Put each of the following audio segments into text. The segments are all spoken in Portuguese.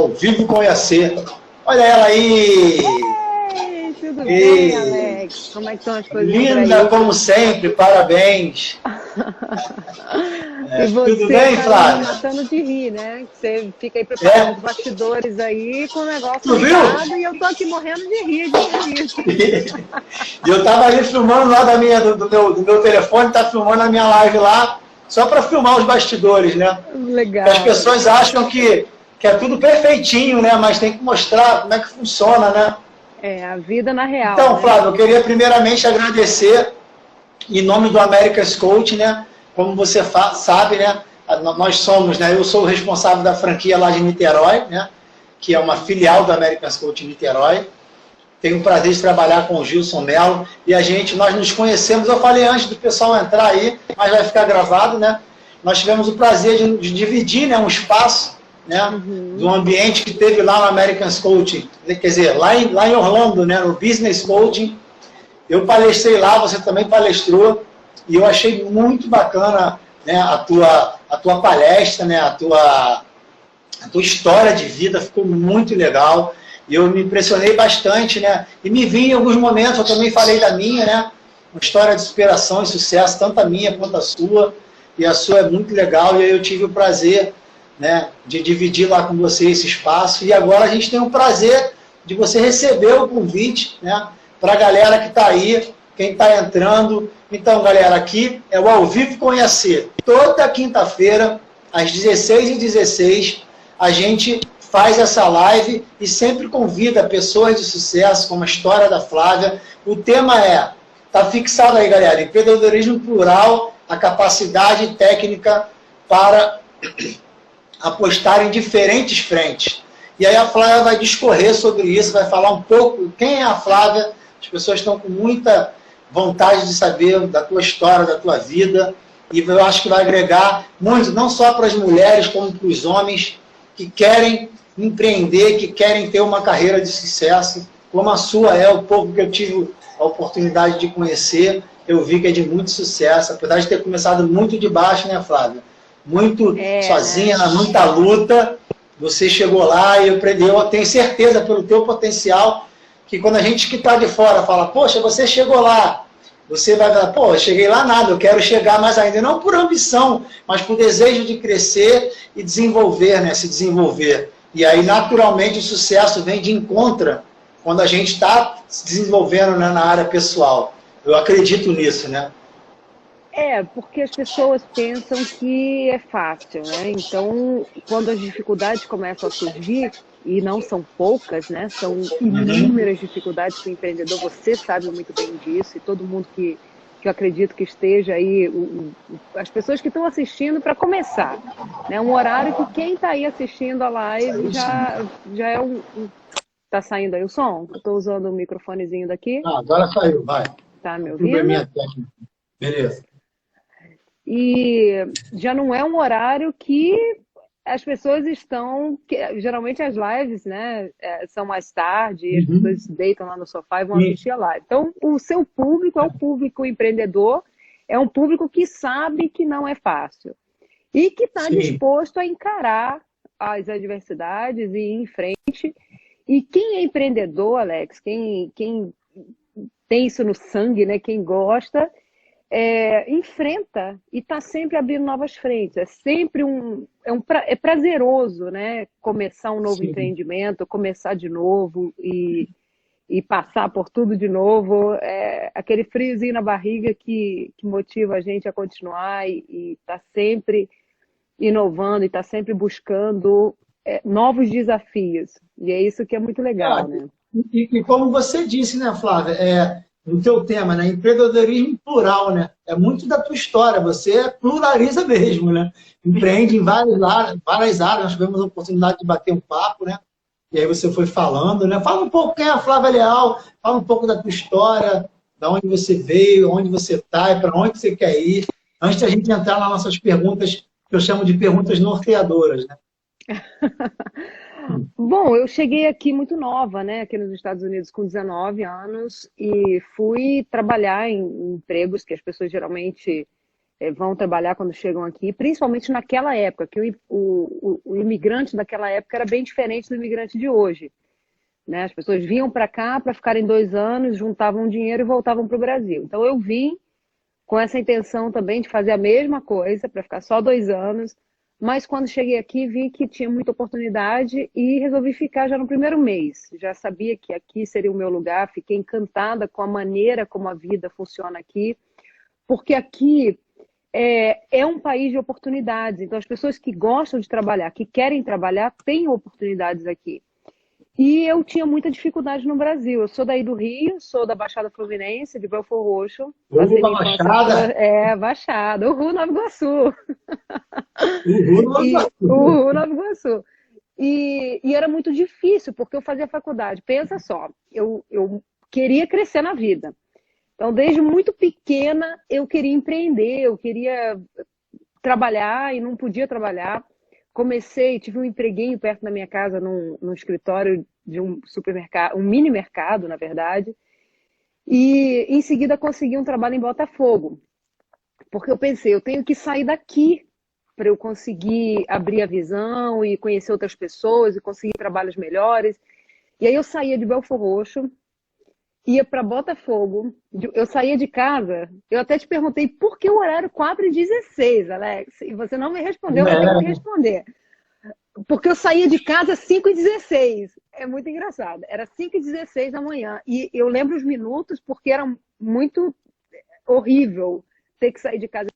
ao vivo com IAC. Olha ela aí! Ei, tudo bem, Alex? Como é que estão as coisas por aí? Linda como sempre, parabéns! E você tudo bem, tá Flávia? matando de rir, né? Você fica aí preparando os bastidores aí com o negócio ligado e eu tô aqui morrendo de rir de ver isso. E eu tava ali filmando lá do meu telefone, tá filmando a minha live lá, só para filmar os bastidores, né? Legal. Porque as pessoas acham que é tudo perfeitinho, né? Mas tem que mostrar como é que funciona, né? É, a vida na real. Então, né? Flávio, eu queria primeiramente agradecer em nome do America's Coach, né? Como você sabe, né? Nós somos, né? Eu sou o responsável da franquia lá de Niterói, né? Que é uma filial do America's Coach Niterói. Tenho o prazer de trabalhar com o Gilson Mello e nós nos conhecemos. Eu falei antes do pessoal entrar aí, mas vai ficar gravado, né? Nós tivemos o prazer de dividir, né, um espaço, né, do ambiente que teve lá no America's Coaching, quer dizer, lá em Orlando, né, no Business Coaching. Eu palestrei lá, você também palestrou, e eu achei muito bacana, né, a tua palestra, né, a tua história de vida, ficou muito legal. E eu me impressionei bastante, né? E me vi em alguns momentos, eu também falei da minha, né? Uma história de superação e sucesso, tanto a minha quanto a sua. E a sua é muito legal, e aí eu tive o prazer, né, de dividir lá com você esse espaço. E agora a gente tem o prazer de você receber o convite, né? Para a galera que está aí, quem está entrando. Então, galera, aqui é o Ao Vivo com IAC. Toda quinta-feira, às 16h16, a gente faz essa live e sempre convida pessoas de sucesso, como a história da Flávia. O tema tá fixado aí, galera, empreendedorismo plural, a capacidade técnica para apostar em diferentes frentes. E aí a Flávia vai discorrer sobre isso, vai falar um pouco quem é a Flávia. As pessoas estão com muita vontade de saber da tua história, da tua vida, e eu acho que vai agregar muito, não só para as mulheres, como para os homens que querem empreender, que querem ter uma carreira de sucesso, como a sua é, o pouco que eu tive a oportunidade de conhecer, eu vi que é de muito sucesso, apesar de ter começado muito de baixo, né, Flávia? Muito sozinha, muita luta, você chegou lá e eu tenho certeza pelo teu potencial, que quando a gente que está de fora fala, poxa, você chegou lá, você vai falar, pô, eu cheguei lá nada, eu quero chegar mais ainda, não por ambição, mas por desejo de crescer e desenvolver, né, se desenvolver. E aí, naturalmente, o sucesso vem de encontro quando a gente está se desenvolvendo, né, na área pessoal. Eu acredito nisso, né? Porque as pessoas pensam que é fácil, né? Então, quando as dificuldades começam a surgir, e não são poucas, né? São inúmeras dificuldades para o empreendedor, você sabe muito bem disso, e todo mundo que eu acredito que esteja aí, as pessoas que estão assistindo para começar, né? Um horário que quem está aí assistindo a live já é Tá saindo aí o som? Eu estou usando o microfonezinho daqui. Agora saiu, vai. Tá me ouvindo? Probleminha técnico. Beleza. E já não é um horário que as pessoas geralmente as lives, né, são mais tarde, as pessoas se deitam lá no sofá e vão assistir a live. Então, o seu público é o público empreendedor, é um público que sabe que não é fácil e que está disposto a encarar as adversidades e ir em frente. E quem é empreendedor, Alex, quem tem isso no sangue, né, quem gosta, enfrenta e está sempre abrindo novas frentes. É sempre é prazeroso, né? Começar um novo empreendimento, começar de novo e passar por tudo de novo. É aquele friozinho na barriga que motiva a gente a continuar e tá sempre inovando e tá sempre buscando novos desafios. E é isso que é muito legal, né? E como você disse, né, Flávia, no teu tema, né, empreendedorismo plural, né? É muito da tua história, você pluraliza mesmo, né? Empreende em várias áreas, nós tivemos a oportunidade de bater um papo, né? E aí você foi falando, né? Fala um pouco quem é a Flávia Leal, fala um pouco da tua história, da onde você veio, onde você está e para onde você quer ir. Antes da gente entrar nas nossas perguntas, que eu chamo de perguntas norteadoras, né? Bom, eu cheguei aqui muito nova, né? Aqui nos Estados Unidos com 19 anos e fui trabalhar em empregos que as pessoas geralmente vão trabalhar quando chegam aqui, principalmente naquela época, que o imigrante daquela época era bem diferente do imigrante de hoje, né? As pessoas vinham para cá para ficarem 2 anos, juntavam dinheiro e voltavam para o Brasil. Então eu vim com essa intenção também de fazer a mesma coisa, para ficar só 2 anos, mas quando cheguei aqui vi que tinha muita oportunidade e resolvi ficar já no primeiro mês. Já sabia que aqui seria o meu lugar, fiquei encantada com a maneira como a vida funciona aqui, porque aqui é um país de oportunidades. Então as pessoas que gostam de trabalhar, que querem trabalhar, têm oportunidades aqui. E eu tinha muita dificuldade no Brasil. Eu sou daí do Rio, sou da Baixada Fluminense, de Belford Roxo. Uhul, Baixada? Baixada. Uhul, Nova Iguaçu. Uhul, Nova Iguaçu. Uhul, Nova Iguaçu. E era muito difícil, porque eu fazia faculdade. Pensa só, eu queria crescer na vida. Então, desde muito pequena, eu queria empreender, eu queria trabalhar e não podia trabalhar. Tive um empreguinho perto da minha casa, num escritório de um supermercado, um mini mercado, na verdade. E em seguida consegui um trabalho em Botafogo. Porque eu pensei, eu tenho que sair daqui para eu conseguir abrir a visão e conhecer outras pessoas e conseguir trabalhos melhores. E aí eu saía de Belford Roxo, ia para Botafogo, eu saía de casa, eu até te perguntei por que o horário 4h16, Alex, e você não me respondeu, vai ter que me responder. Porque eu saía de casa às 5h16, é muito engraçado, era 5h16 da manhã, e eu lembro os minutos porque era muito horrível ter que sair de casa.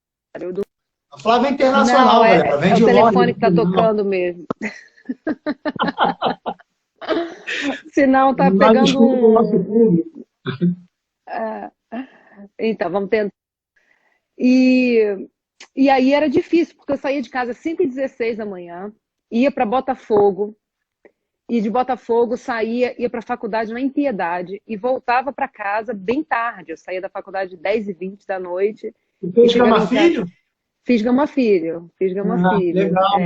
A Flávia é internacional, não, galera, vem é de o telefone Londres, que tá tocando mesmo. Senão tá pegando Então, vamos tentar. E aí era difícil, porque eu saía de casa às 5h16 da manhã, ia para Botafogo, e de Botafogo ia para a faculdade na Impiedade, e voltava para casa bem tarde. Eu saía da faculdade 10h20 da noite. E fez Gama Filho? Fiz Gama Filho. Legal.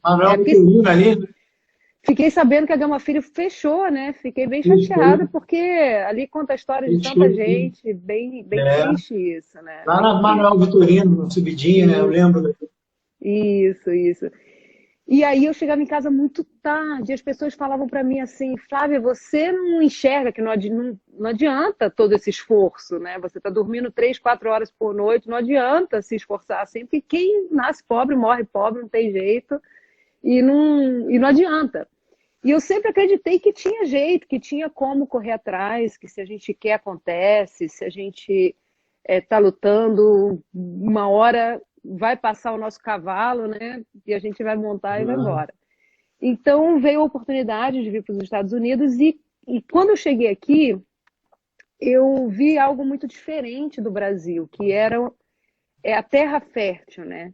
Manuel Vitorino ali. Fiquei sabendo que a Gama Filho fechou, né? Fiquei bem chateada, porque ali conta a história de tanta gente, bem triste isso, né? Lá na Manuel Vitorino, na subidinha, né? Eu lembro. Isso. E aí eu chegava em casa muito tarde, e as pessoas falavam para mim assim, Flávia, você não enxerga que não adianta todo esse esforço, né? Você está dormindo 3, 4 horas por noite, não adianta se esforçar assim, porque quem nasce pobre, morre pobre, não tem jeito, e não adianta. E eu sempre acreditei que tinha jeito, que tinha como correr atrás, que se a gente quer, acontece, se a gente está lutando, uma hora vai passar o nosso cavalo, né? E a gente vai montar e vai embora. Então veio a oportunidade de vir para os Estados Unidos e quando eu cheguei aqui, eu vi algo muito diferente do Brasil, que era a terra fértil, né?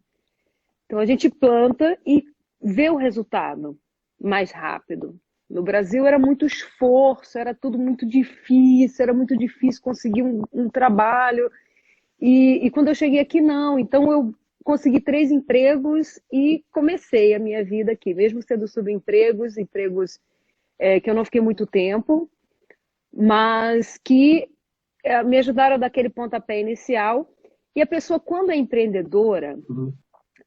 Então a gente planta e vê o resultado mais rápido. No Brasil era muito esforço, era tudo muito difícil, era muito difícil conseguir um trabalho. E quando eu cheguei aqui, não. Então eu consegui 3 empregos e comecei a minha vida aqui, mesmo sendo subempregos, empregos que eu não fiquei muito tempo, mas que me ajudaram a dar aquele pontapé inicial. E a pessoa, quando é empreendedora,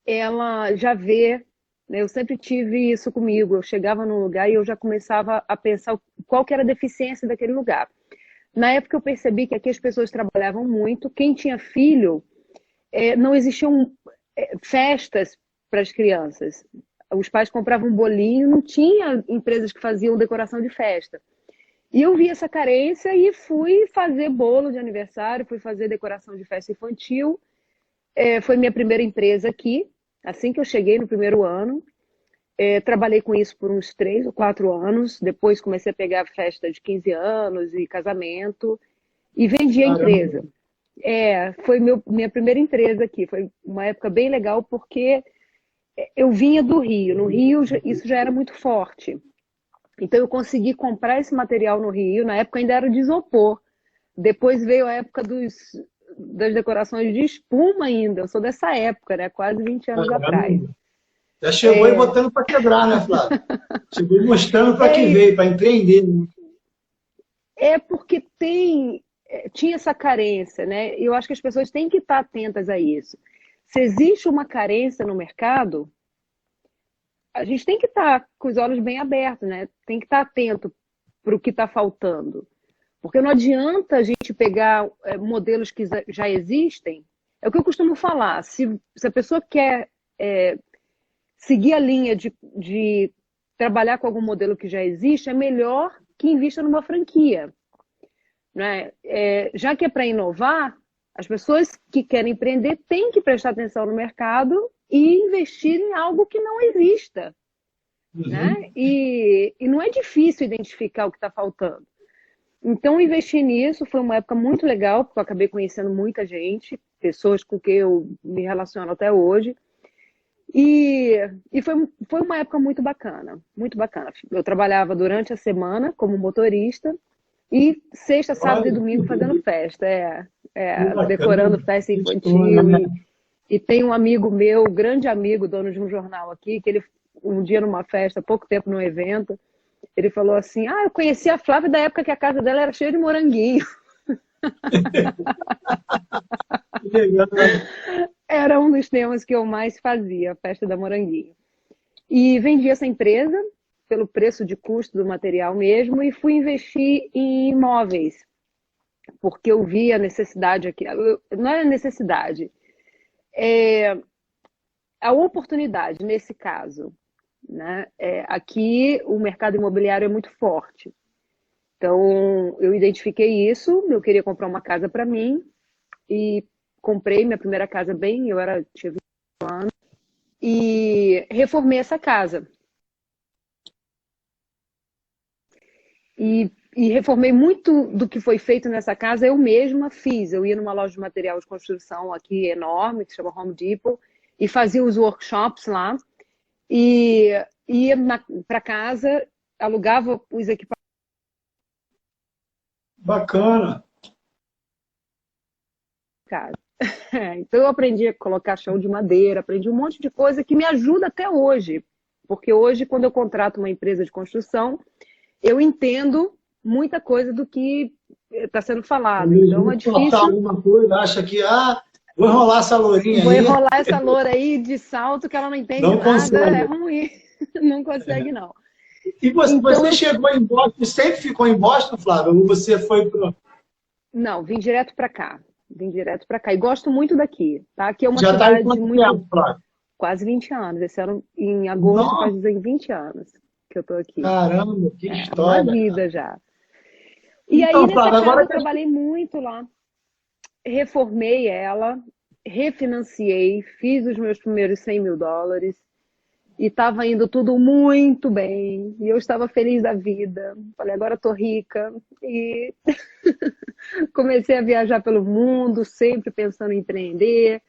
ela já vê, né? Eu sempre tive isso comigo, eu chegava num lugar e eu já começava a pensar qual que era a deficiência daquele lugar. Na época eu percebi que aqui as pessoas trabalhavam muito, quem tinha filho, não existiam festas para as crianças. Os pais compravam um bolinho, não tinha empresas que faziam decoração de festa. E eu vi essa carência e fui fazer bolo de aniversário, fui fazer decoração de festa infantil. Foi minha primeira empresa aqui, assim que eu cheguei no primeiro ano. Trabalhei com isso por uns 3 ou 4 anos. Depois comecei a pegar festa de 15 anos e casamento. E vendi a empresa. Foi minha primeira empresa aqui. Foi uma época bem legal porque eu vinha do Rio. No Rio isso já era muito forte. Então eu consegui comprar esse material no Rio. Na época ainda era de isopor. Depois veio a época das decorações de espuma ainda. Eu sou dessa época, né? Quase 20 anos atrás. Já chegou aí botando para quebrar, né, Flávia? Chegou mostrando para que veio, para empreender. Porque tinha essa carência, né? Eu acho que as pessoas têm que estar atentas a isso. se existe uma carência no mercado, a gente tem que estar com os olhos bem abertos, né? Tem que estar atento para o que está faltando. Porque não adianta a gente pegar modelos que já existem. É o que eu costumo falar. Se a pessoa quer seguir a linha de trabalhar com algum modelo que já existe, é melhor que invista numa franquia. Né? Já que é para inovar, as pessoas que querem empreender têm que prestar atenção no mercado e investir em algo que não exista. Uhum. Né? E não é difícil identificar o que está faltando. Então, investir nisso foi uma época muito legal, porque eu acabei conhecendo muita gente, pessoas com quem eu me relaciono até hoje. E foi uma época muito bacana, muito bacana. Eu trabalhava durante a semana como motorista e sexta, sábado e domingo fazendo festa, decorando festa infantil. E tem um amigo meu, grande amigo, dono de um jornal aqui, que ele, um dia numa festa, pouco tempo num evento, ele falou assim, eu conheci a Flávia da época que a casa dela era cheia de moranguinho. Era um dos temas que eu mais fazia, a festa da moranguinho. E vendi essa empresa pelo preço de custo do material mesmo e fui investir em imóveis, porque eu vi a necessidade aqui. Não é a necessidade, a oportunidade nesse caso. Né? Aqui o mercado imobiliário é muito forte. Então, eu identifiquei isso, eu queria comprar uma casa para mim e comprei minha primeira casa tinha 20 anos e reformei essa casa. E reformei muito do que foi feito nessa casa, eu mesma fiz. Eu ia numa loja de material de construção aqui enorme, que se chama Home Depot, e fazia os workshops lá. E ia para casa, alugava os equipamentos. Bacana. Então eu aprendi a colocar chão de madeira, aprendi um monte de coisa que me ajuda até hoje. Porque hoje, quando eu contrato uma empresa de construção, eu entendo muita coisa do que está sendo falado. Então é difícil. Alguma coisa, acha que vou enrolar essa lourinha aí. Vou enrolar essa loura aí de salto que ela não entende nada, consegue. É ruim. Não consegue, não. E você chegou em Boston, sempre ficou em Boston, Flávia? Ou você foi para... Não, vim direto para cá. E gosto muito daqui, tá? Aqui é uma Já cidade tá muito... tempo, Flávia? Quase 20 anos. Esse ano, em agosto, faz 20 anos que eu tô aqui. Caramba, que história. Uma vida já. E então, aí, nessa Flávia, casa, eu trabalhei muito lá. Reformei ela, refinanciei, fiz os meus primeiros $100 mil e estava indo tudo muito bem. E eu estava feliz da vida. Falei, agora estou rica. E comecei a viajar pelo mundo, sempre pensando em empreender.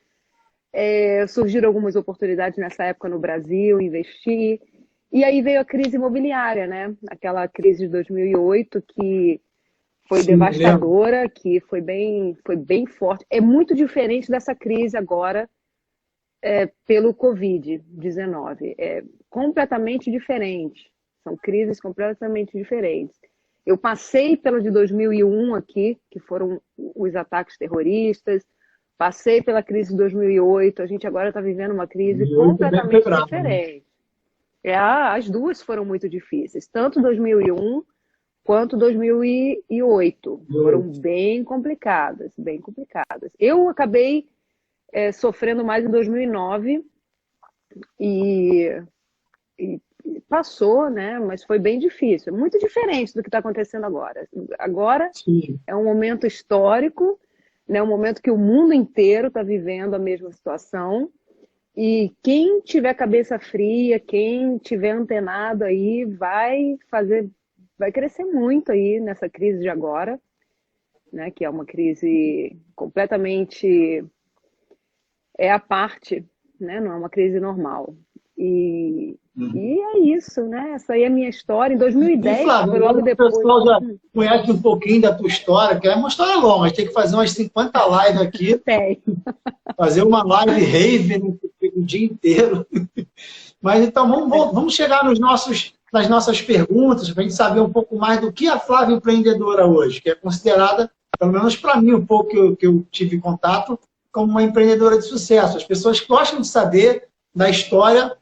Surgiram algumas oportunidades nessa época no Brasil, investi. E aí veio a crise imobiliária, né? Aquela crise de 2008 que foi devastadora, que foi bem forte. É muito diferente dessa crise agora pelo Covid-19. É completamente diferente. São crises completamente diferentes. Eu passei pela de 2001 aqui, que foram os ataques terroristas. Passei pela crise de 2008. A gente agora está vivendo uma crise completamente diferente. As duas foram muito difíceis. Tanto 2001 quanto 2008. Foram bem complicadas, bem complicadas. Eu acabei sofrendo mais em 2009 e passou, né? Mas foi bem difícil. Muito diferente do que está acontecendo agora. Agora é um momento histórico, né? Um momento que o mundo inteiro está vivendo a mesma situação. E quem tiver cabeça fria, quem tiver antenado aí, vai crescer muito aí nessa crise de agora, né? Que é uma crise completamente à parte, né? Não é uma crise normal. E é isso, né? Essa aí é a minha história. Em 2010, Flávia, foi logo depois. O pessoal já conhece um pouquinho da tua história, que é uma história longa, a gente tem que fazer umas 50 lives aqui. Tem. Fazer uma live rave o dia inteiro. Mas então vamos chegar nas nossas perguntas, para a gente saber um pouco mais do que a Flávia empreendedora hoje, que é considerada, pelo menos para mim, um pouco que eu tive contato, como uma empreendedora de sucesso. As pessoas gostam de saber da história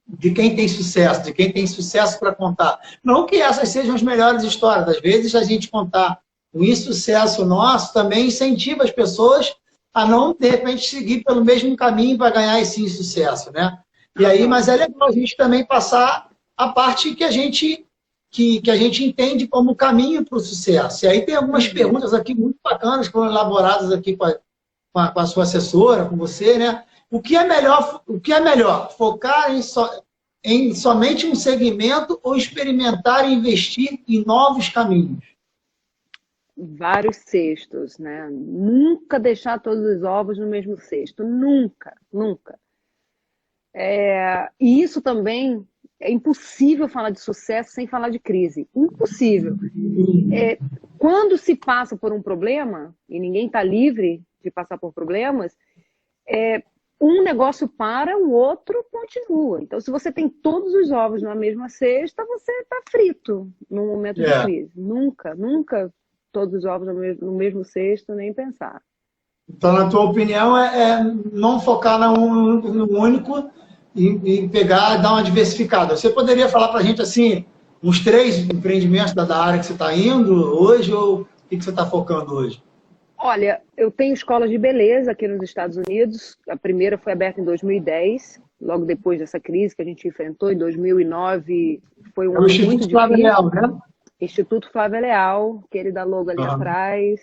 de quem tem sucesso para contar. Não que essas sejam as melhores histórias. Às vezes, a gente contar o insucesso nosso também incentiva as pessoas a não, de repente, seguir pelo mesmo caminho para ganhar esse insucesso, né? E aí, mas é legal a gente também passar a parte que a gente entende como caminho para o sucesso. E aí tem algumas perguntas aqui muito bacanas que foram elaboradas aqui com a sua assessora, com você, né? O que é melhor? Focar em somente um segmento ou experimentar e investir em novos caminhos? Vários cestos, né? Nunca deixar todos os ovos no mesmo cesto. Nunca, nunca. E isso também é impossível falar de sucesso sem falar de crise. Impossível. Quando se passa por um problema, e ninguém está livre de passar por problemas, um negócio para, o outro continua. Então, se você tem todos os ovos na mesma cesta, você está frito num momento de crise. Nunca, nunca todos os ovos no mesmo cesto, nem pensar. Então, na tua opinião, não focar no único e pegar e dar uma diversificada. Você poderia falar para a gente, assim, uns 3 empreendimentos da área que você está indo hoje, ou o que você está focando hoje? Olha, eu tenho escolas de beleza aqui nos Estados Unidos. A primeira foi aberta em 2010, logo depois dessa crise que a gente enfrentou. Em 2009 foi um ano muito difícil. Flávia Leal, né? Instituto Flávia Leal, aquele da logo ali atrás.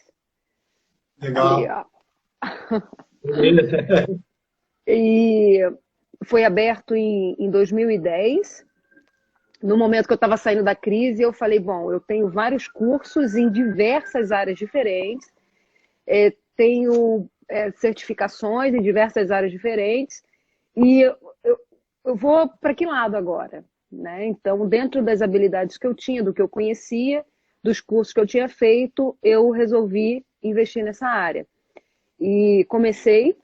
Legal. Ali, e foi aberto em 2010. No momento que eu estava saindo da crise, eu falei, bom, eu tenho vários cursos em diversas áreas diferentes, tenho certificações em diversas áreas diferentes, e eu vou para que lado agora? Né? Então, dentro das habilidades que eu tinha, do que eu conhecia, dos cursos que eu tinha feito, eu resolvi investir nessa área. E comecei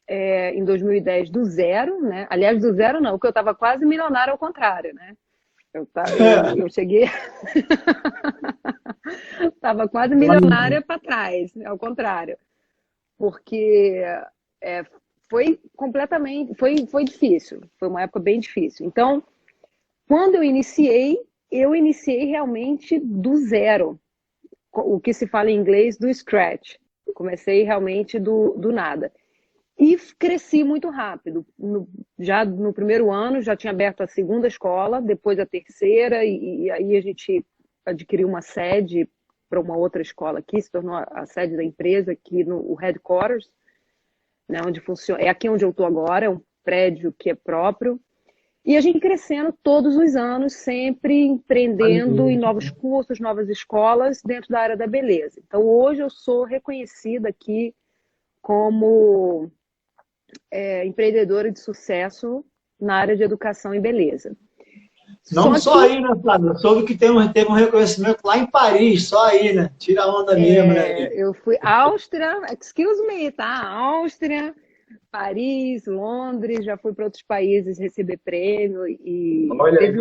em 2010 do zero, né? Aliás, do zero não, porque eu estava quase milionária ao contrário, né? Eu cheguei... Estava quase milionária para trás, ao contrário. Porque foi completamente... Foi difícil. Foi uma época bem difícil. Então, quando eu iniciei realmente do zero. O que se fala em inglês, do scratch. Comecei realmente do nada. E cresci muito rápido. Já no primeiro ano, já tinha aberto a segunda escola, depois a terceira, e aí a gente adquiriu uma sede para uma outra escola aqui, se tornou a sede da empresa aqui no headquarters, né, onde funciona. É aqui onde eu estou agora, é um prédio que é próprio. E a gente crescendo todos os anos, sempre empreendendo em novos cursos, novas escolas dentro da área da beleza. Então, hoje eu sou reconhecida aqui como empreendedora de sucesso na área de educação e beleza. Não só aí, né, Flávia? Eu soube que teve um reconhecimento lá em Paris, só aí, né? Tira a onda mesmo, né? Eu fui Áustria, excuse me, tá? Áustria, Paris, Londres, já fui para outros países receber prêmio e teve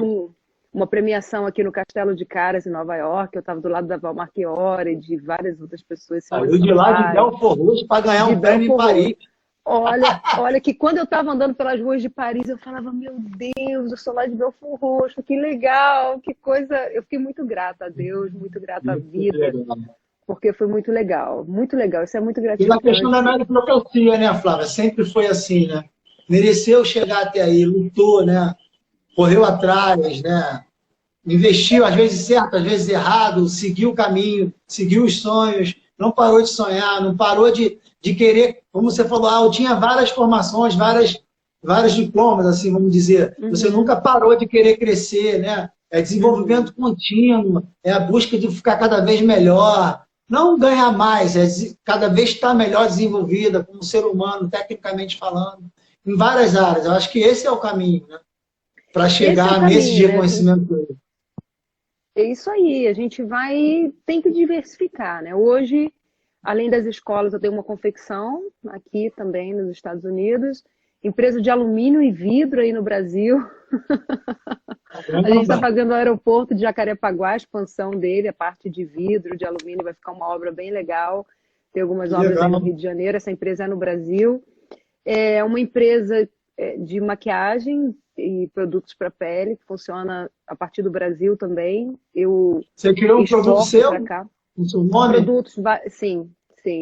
uma premiação aqui no Castelo de Caras, em Nova York. Eu estava do lado da Val Marchiori e de várias outras pessoas. Saiu de lá de Belfort Roxo para ganhar um prêmio em Paris. Olha que quando eu estava andando pelas ruas de Paris, eu falava, meu Deus, eu sou lá de Belfort Roxo, que legal, que coisa. Eu fiquei muito grata a Deus, muito grata à vida, porque foi muito legal, isso é muito gratificante. E na questão da meritocracia, né, Flávia? Sempre foi assim, né? Mereceu chegar até aí, lutou, né? Correu atrás, né? Investiu, às vezes certo, às vezes errado, seguiu o caminho, seguiu os sonhos, não parou de sonhar, não parou de querer, como você falou, eu tinha várias formações, vários diplomas, assim, vamos dizer. Você nunca parou de querer crescer, né? É desenvolvimento contínuo, é a busca de ficar cada vez melhor, não ganhar mais, é cada vez estar melhor desenvolvida como ser humano, tecnicamente falando, em várias áreas. Eu acho que esse é o caminho, né? Para chegar nesse reconhecimento. Né? É isso aí, a gente tem que diversificar, né? Hoje, além das escolas, eu tenho uma confecção aqui também nos Estados Unidos, empresa de alumínio e vidro aí no Brasil. A gente está fazendo o aeroporto de Jacarepaguá, a expansão dele, a parte de vidro, de alumínio, vai ficar uma obra bem legal. tem algumas obras aí no Rio de Janeiro, essa empresa é no Brasil. É uma empresa de maquiagem e produtos para pele, que funciona a partir do Brasil também. Você criou um produto seu? Para cá. Com seu nome? Produtos, sim,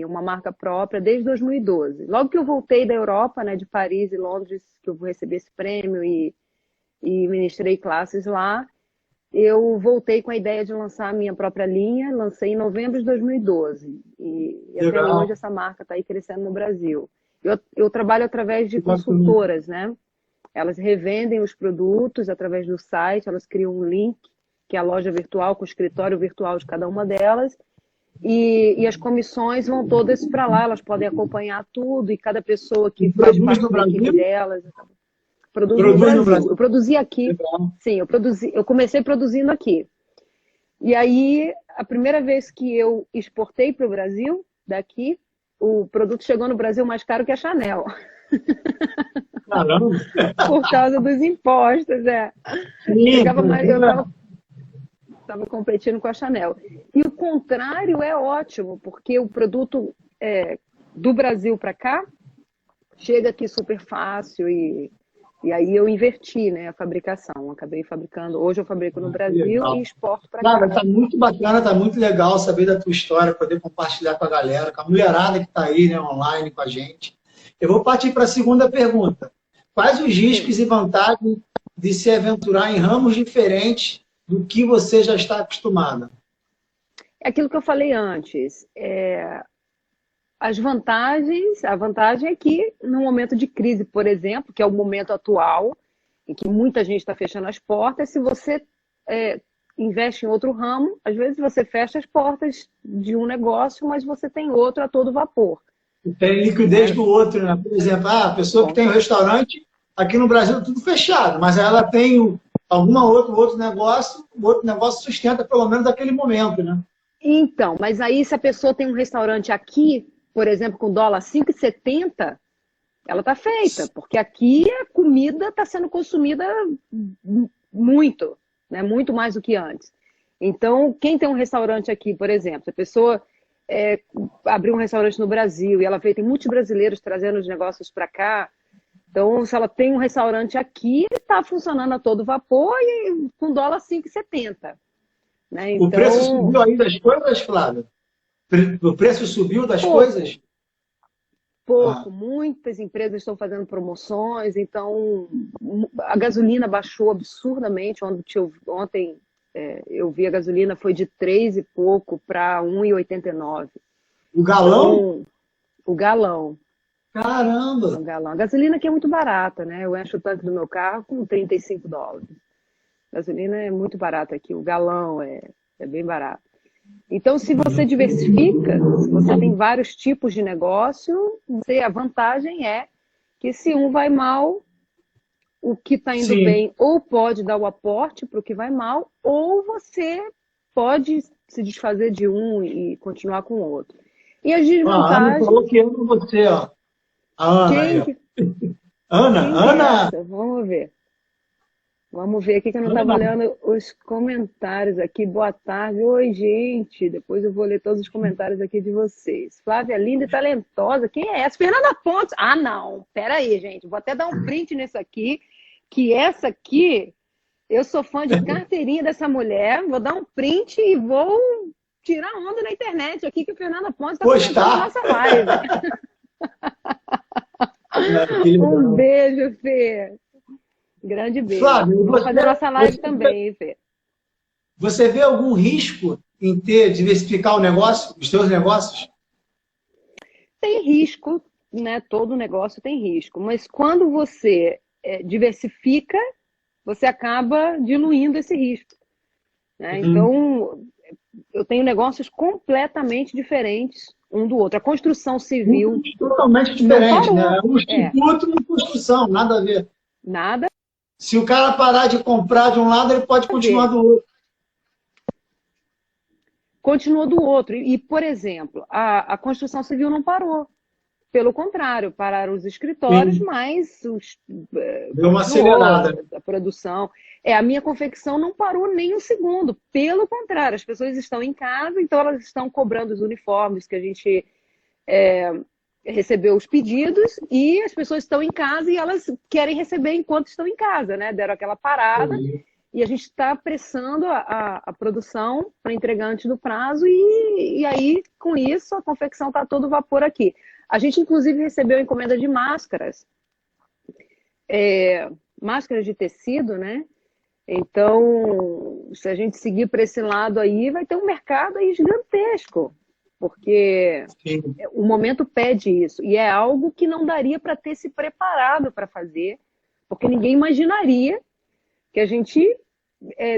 uma marca própria desde 2012. Logo que eu voltei da Europa, né, de Paris e Londres, que eu recebi esse prêmio e ministrei classes lá, eu voltei com a ideia de lançar a minha própria linha, lancei em novembro de 2012. E até hoje essa marca está aí crescendo no Brasil. Eu trabalho através de consultoras, né? Elas revendem os produtos através do site, elas criam um link, que é a loja virtual, com o escritório virtual de cada uma delas, e as comissões vão todas para lá, elas podem acompanhar tudo, e cada pessoa que faz parte da equipe delas... Produz no Brasil. Eu produzi aqui. Sim, eu comecei produzindo aqui. E aí, a primeira vez que eu exportei para o Brasil, daqui, o produto chegou no Brasil mais caro que a Chanel. Caramba! Por causa dos impostos, Eu estava competindo com a Chanel. E o contrário é ótimo, porque o produto do Brasil para cá chega aqui super fácil e aí eu inverti, né, a fabricação. Acabei fabricando. Hoje eu fabrico no Brasil e exporto para cá. Cara, tá muito bacana, tá muito legal saber da tua história, poder compartilhar com a galera, com a mulherada que tá aí, né, online com a gente. Eu vou partir para a segunda pergunta. Quais os riscos e vantagens de se aventurar em ramos diferentes do que você já está acostumada? É aquilo que eu falei antes. A vantagem é que no momento de crise, por exemplo, que é o momento atual, em que muita gente está fechando as portas, se você investe em outro ramo, às vezes você fecha as portas de um negócio, mas você tem outro a todo vapor. Tem liquidez do outro, né? Por exemplo, a pessoa que tem um restaurante, aqui no Brasil tudo fechado, mas ela tem outro negócio, o outro negócio sustenta pelo menos aquele momento, né? Então, mas aí se a pessoa tem um restaurante aqui, por exemplo, com dólar 5,70, ela está feita, porque aqui a comida está sendo consumida muito, né? Muito mais do que antes. Então, quem tem um restaurante aqui, por exemplo, se a pessoa abriu um restaurante no Brasil e ela vê, tem muitos brasileiros trazendo os negócios para cá, então, se ela tem um restaurante aqui, está funcionando a todo vapor e com dólar 5,70. Né? Então, o preço subiu aí das coisas, Flávia? O preço subiu das coisas? Pouco. Muitas empresas estão fazendo promoções, então a gasolina baixou absurdamente. Ontem eu vi a gasolina foi de 3 e pouco para 1,89. O galão? Então, o galão. Caramba! Um galão. A gasolina aqui é muito barata, né? Eu encho o tanque do meu carro com $35. A gasolina é muito barata aqui. O galão é bem barato. Então, se você diversifica, se você tem vários tipos de negócio, a vantagem é que se um vai mal, o que está indo bem ou pode dar o aporte para o que vai mal, ou você pode se desfazer de um e continuar com o outro. E as desvantagens... A Ana falou que ama você, ó. A Ana. Ana! Vamos ver. Vamos ver aqui que eu não estava lendo os comentários aqui. Boa tarde. Oi, gente. Depois eu vou ler todos os comentários aqui de vocês. Flávia, linda e talentosa. Quem é essa? Fernanda Pontes. Ah, não. Pera aí, gente. Vou até dar um print nisso aqui. Que essa aqui, eu sou fã de carteirinha dessa mulher. Vou dar um print e vou tirar onda na internet aqui que a Fernanda Pontes está fazendo a nossa live. Um beijo, Fê. Grande beijo. Flávio, vamos fazer nossa live também, hein, Fê? Você vê algum risco em diversificar os seus negócios? Tem risco, né? Todo negócio tem risco. Mas quando você diversifica, você acaba diluindo esse risco. Né? Então, eu tenho negócios completamente diferentes um do outro. A construção civil... Totalmente diferente, né? Um instituto e uma construção, nada a ver. Nada. Se o cara parar de comprar de um lado, ele pode continuar do outro. Continua do outro. E, por exemplo, a construção civil não parou. Pelo contrário, pararam os escritórios, mas deu uma acelerada. A produção. A minha confecção não parou nem um segundo. Pelo contrário, as pessoas estão em casa, então elas estão cobrando os uniformes que a gente recebeu os pedidos e as pessoas estão em casa e elas querem receber enquanto estão em casa, né? Deram aquela parada e a gente está apressando a produção para entregar antes do prazo e aí, com isso, a confecção está a todo vapor aqui. A gente, inclusive, recebeu encomenda de máscaras. Máscaras de tecido, né? Então, se a gente seguir para esse lado aí, vai ter um mercado aí gigantesco, porque o momento pede isso. E é algo que não daria para ter se preparado para fazer, porque ninguém imaginaria que a gente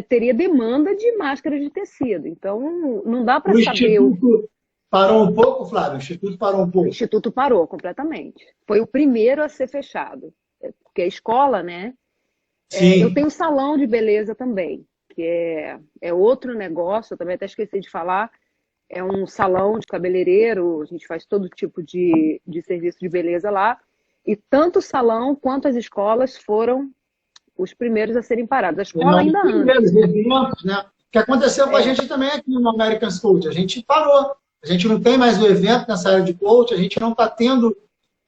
teria demanda de máscaras de tecido. Então, não dá para saber... O Instituto parou um pouco, Flávio? O Instituto parou um pouco? O Instituto parou completamente. Foi o primeiro a ser fechado. Porque a escola, né? Eu tenho um salão de beleza também, que é outro negócio, eu também até esqueci de falar. É um salão de cabeleireiro, a gente faz todo tipo de serviço de beleza lá. E tanto o salão quanto as escolas foram os primeiros a serem parados. A escola ainda antes. Eventos, né? O que aconteceu com a gente também aqui no American Coach. A gente parou. A gente não tem mais o evento nessa área de coach, a gente não está tendo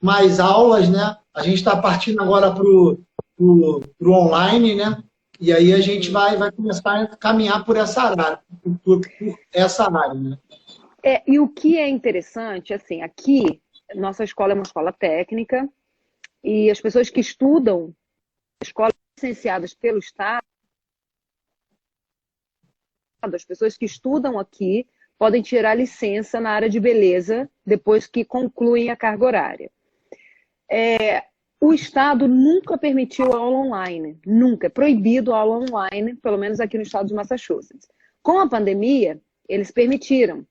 mais aulas, né? A gente está partindo agora para o online, né? E aí a gente vai começar a caminhar por essa área, né? E o que é interessante, assim, aqui, nossa escola é uma escola técnica e as pessoas que estudam, escolas licenciadas pelo Estado, as pessoas que estudam aqui podem tirar licença na área de beleza depois que concluem a carga horária. O Estado nunca permitiu aula online, nunca. É proibido a aula online, pelo menos aqui no estado de Massachusetts. Com a pandemia, eles permitiram.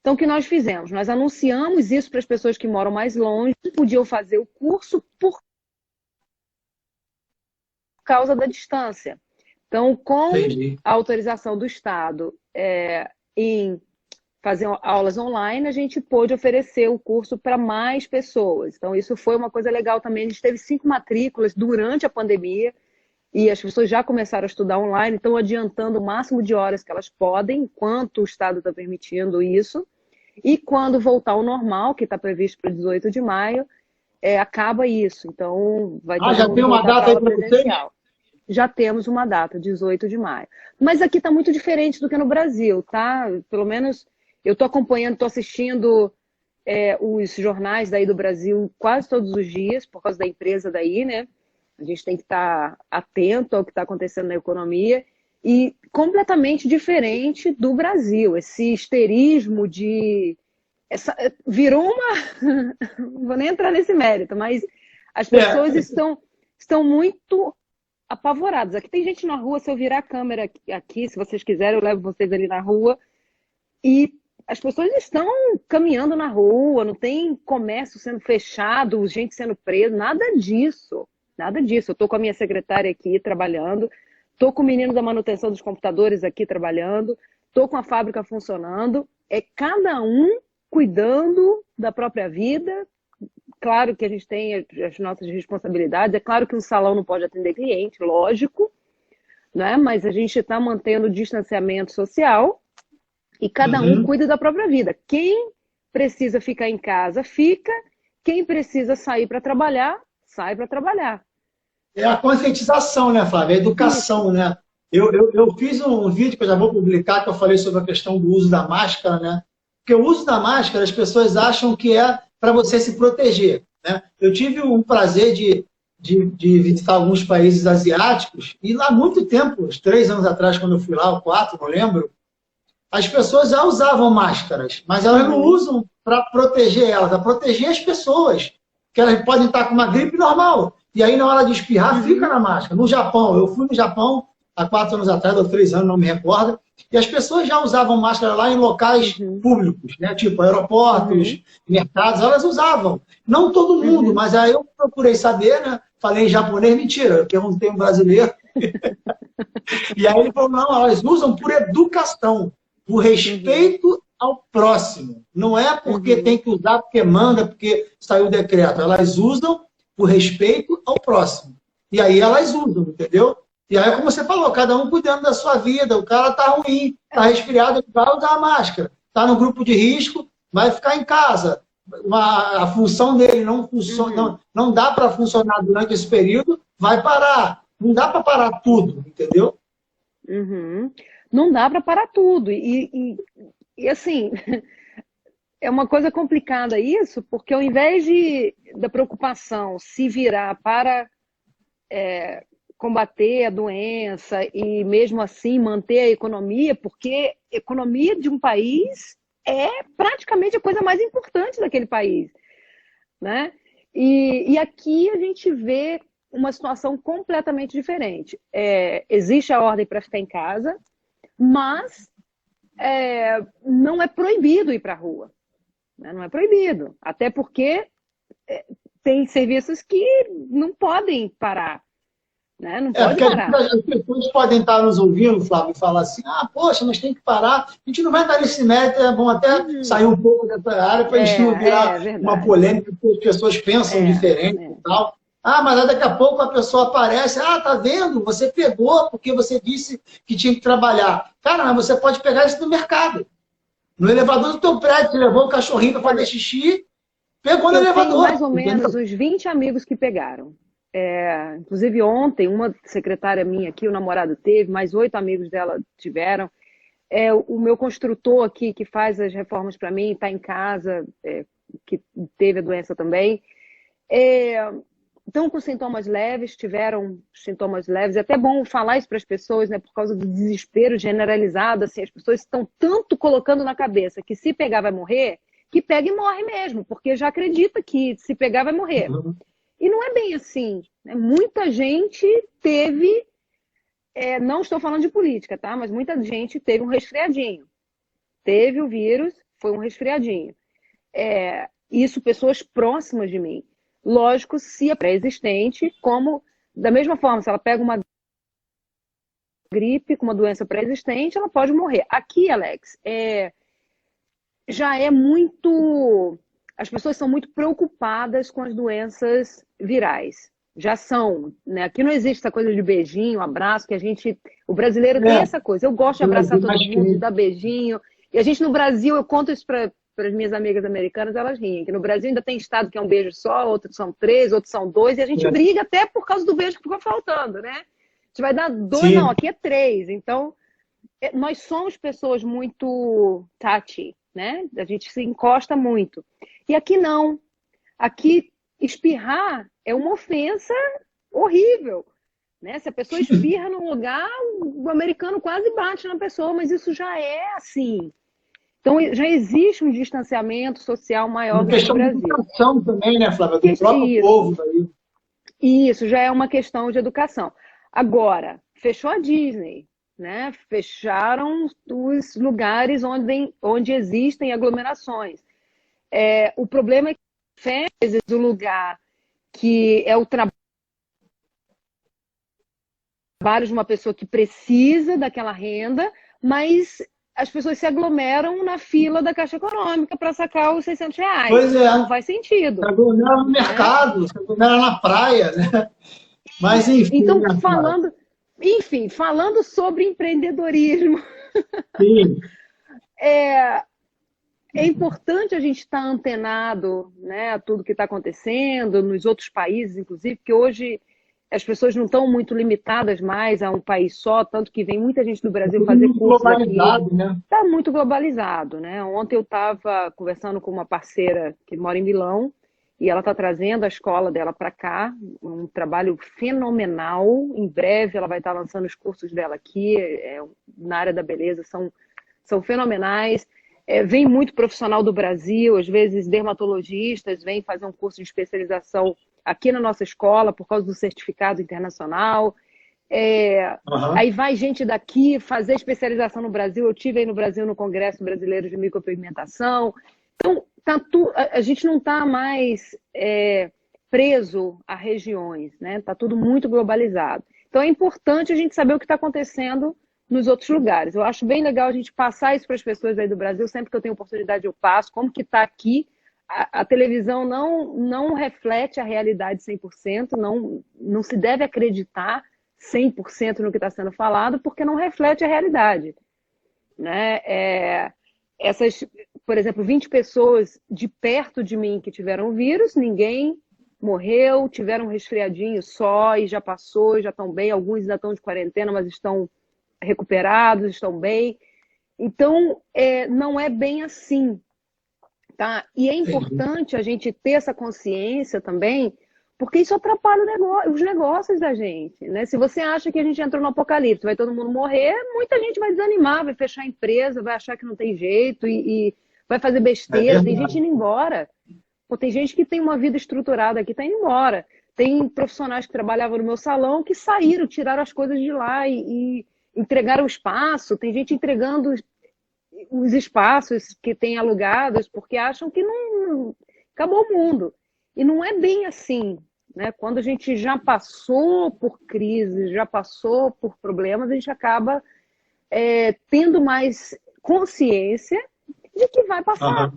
Então, o que nós fizemos? Nós anunciamos isso para as pessoas que moram mais longe, que podiam fazer o curso por causa da distância. Então, com a autorização do Estado em fazer aulas online, a gente pôde oferecer o curso para mais pessoas. Então, isso foi uma coisa legal também. A gente teve 5 matrículas durante a pandemia e as pessoas já começaram a estudar online, estão adiantando o máximo de horas que elas podem, enquanto o Estado está permitindo isso. E quando voltar ao normal, que está previsto para 18 de maio, acaba isso. Então, vai ter já tem uma data aí para você? Já temos uma data, 18 de maio. Mas aqui está muito diferente do que no Brasil, tá? Pelo menos... Eu estou acompanhando, estou assistindo os jornais daí do Brasil quase todos os dias, por causa da empresa daí, né? A gente tem que estar atento ao que está acontecendo na economia. E completamente diferente do Brasil. Esse histerismo virou uma... Não vou nem entrar nesse mérito, mas as pessoas estão muito apavoradas. Aqui tem gente na rua, se eu virar a câmera aqui, se vocês quiserem, eu levo vocês ali na rua. E as pessoas estão caminhando na rua, não tem comércio sendo fechado, gente sendo preso, nada disso. Nada disso. Eu estou com a minha secretária aqui trabalhando, estou com o menino da manutenção dos computadores aqui trabalhando, estou com a fábrica funcionando. É cada um cuidando da própria vida. Claro que a gente tem as nossas responsabilidades, é claro que um salão não pode atender cliente, lógico, né? Mas a gente está mantendo o distanciamento social. E cada um cuida da própria vida. Quem precisa ficar em casa, fica. Quem precisa sair para trabalhar, sai para trabalhar. É a conscientização, né, Flávia? A educação, né? Eu fiz um vídeo que eu já vou publicar, que eu falei sobre a questão do uso da máscara, né? Porque o uso da máscara, as pessoas acham que é para você se proteger, né? Eu tive um prazer de visitar alguns países asiáticos, e lá há muito tempo, uns 3 anos atrás, quando eu fui lá, ou 4, não lembro, as pessoas já usavam máscaras, mas elas não usam para proteger elas, para proteger as pessoas, que elas podem estar com uma gripe normal, e aí na hora de espirrar fica na máscara. No Japão, eu fui no Japão há 4 anos atrás, ou 3 anos, não me recordo, e as pessoas já usavam máscara lá em locais públicos, né? Tipo aeroportos, mercados, elas usavam. Não todo mundo, mas aí eu procurei saber, né? Falei em japonês, mentira, eu perguntei um brasileiro. E aí ele falou, não, elas usam por educação. O respeito ao próximo. Não é porque tem que usar, porque manda, porque saiu o decreto. Elas usam o respeito ao próximo. E aí elas usam, entendeu? E aí, como você falou, cada um cuidando da sua vida. O cara tá ruim, tá resfriado, vai usar a máscara. Tá no grupo de risco, vai ficar em casa. a função dele não funciona, não dá para funcionar durante esse período, vai parar. Não dá para parar tudo, entendeu? Uhum. Não dá para parar tudo. E assim, é uma coisa complicada isso, porque ao invés da preocupação se virar para combater a doença e mesmo assim manter a economia, porque a economia de um país é praticamente a coisa mais importante daquele país, né? E aqui a gente vê uma situação completamente diferente. Existe a ordem para ficar em casa, mas não é proibido ir para a rua, né? Não é proibido, até porque tem serviços que não podem parar, né? Não pode Porque parar. as pessoas podem estar nos ouvindo, Flávio, e falar assim, poxa, mas tem que parar. A gente não vai entrar nesse mérito, é bom até sair um pouco dessa área para a gente não virar uma polêmica, porque as pessoas pensam diferente e tal. Mas daqui a pouco a pessoa aparece, tá vendo? Você pegou porque você disse que tinha que trabalhar. Cara, mas você pode pegar isso no mercado. No elevador do teu prédio, você levou o cachorrinho para fazer xixi, pegou no elevador. Tenho mais ou menos uns 20 amigos que pegaram. Inclusive ontem, uma secretária minha aqui, o namorado teve, mais 8 amigos dela tiveram. O meu construtor aqui, que faz as reformas para mim, está em casa, que teve a doença também. Estão com sintomas leves, tiveram sintomas leves. É até bom falar isso para as pessoas, né, por causa do desespero generalizado. Assim, as pessoas estão tanto colocando na cabeça que se pegar vai morrer, que pega e morre mesmo, porque já acredita que se pegar vai morrer. E não é bem assim, né? Muita gente teve, não estou falando de política, tá? Mas muita gente teve um resfriadinho. Teve o vírus, foi um resfriadinho. Isso pessoas próximas de mim. Lógico, se é pré-existente, como, da mesma forma, se ela pega uma gripe com uma doença pré-existente, ela pode morrer. Aqui, Alex, já é muito... As pessoas são muito preocupadas com as doenças virais. Já são, né? Aqui não existe essa coisa de beijinho, abraço, que a gente... O brasileiro tem essa coisa. Eu gosto de abraçar todo mundo, de dar beijinho. E a gente no Brasil, eu conto isso para as minhas amigas americanas, elas riem. Que no Brasil ainda tem estado que é um beijo só, outros são 3, outros são 2, e a gente briga até por causa do beijo que ficou faltando, né? A gente vai dar 2, não, aqui é 3. Então, nós somos pessoas muito touchy, né? A gente se encosta muito. E aqui não. Aqui, espirrar é uma ofensa horrível, né? Se a pessoa espirra num lugar, o americano quase bate na pessoa, mas isso já é assim. Então, já existe um distanciamento social maior do que no Brasil. Uma questão de educação também, né, Flávia? Do próprio povo aí. Isso, já é uma questão de educação. Agora, fechou a Disney, né? Fecharam os lugares onde existem aglomerações. O problema é que, às vezes, o lugar que é o trabalho de uma pessoa que precisa daquela renda, mas as pessoas se aglomeram na fila da Caixa Econômica para sacar os R$600. Pois é. Não faz sentido. Se aglomera no mercado, se aglomera na praia, né? Mas, enfim... Então, falando sobre empreendedorismo... Sim. É importante a gente estar antenado, né, a tudo que está acontecendo nos outros países, inclusive, porque hoje as pessoas não estão muito limitadas mais a um país só, tanto que vem muita gente do Brasil fazer cursos aqui. Está muito globalizado, né? Está muito globalizado, né? Ontem eu estava conversando com uma parceira que mora em Milão e ela está trazendo a escola dela para cá, um trabalho fenomenal. Em breve ela vai estar lançando os cursos dela aqui, na área da beleza, são fenomenais. Vem muito profissional do Brasil, às vezes dermatologistas, vêm fazer um curso de especialização aqui na nossa escola por causa do certificado internacional. Aí vai gente daqui fazer especialização no Brasil. Eu estive aí no Brasil no Congresso Brasileiro de Micropigmentação. Então, a gente não está mais preso a regiões, né? Está tudo muito globalizado. Então é importante a gente saber o que está acontecendo nos outros lugares. Eu acho bem legal a gente passar isso para as pessoas aí do Brasil, sempre que eu tenho oportunidade eu passo, como que está aqui. A televisão não reflete a realidade 100%, não se deve acreditar 100% no que está sendo falado, porque não reflete a realidade, né? por exemplo, 20 pessoas de perto de mim que tiveram vírus, ninguém morreu, tiveram um resfriadinho só e já passou, já estão bem. Alguns ainda estão de quarentena, mas estão recuperados, estão bem. Então, não é bem assim, tá? E é importante a gente ter essa consciência também, porque isso atrapalha os negócios da gente, né? Se você acha que a gente entrou no apocalipse, vai todo mundo morrer, muita gente vai desanimar, vai fechar a empresa, vai achar que não tem jeito e vai fazer besteira, tem gente indo embora. Pô, tem gente que tem uma vida estruturada aqui, tá indo embora. Tem profissionais que trabalhavam no meu salão que saíram, tiraram as coisas de lá e entregaram o espaço. Tem gente entregando os espaços que tem alugados porque acham que não acabou o mundo. E não é bem assim, né? Quando a gente já passou por crises, já passou por problemas, a gente acaba tendo mais consciência de que vai passar.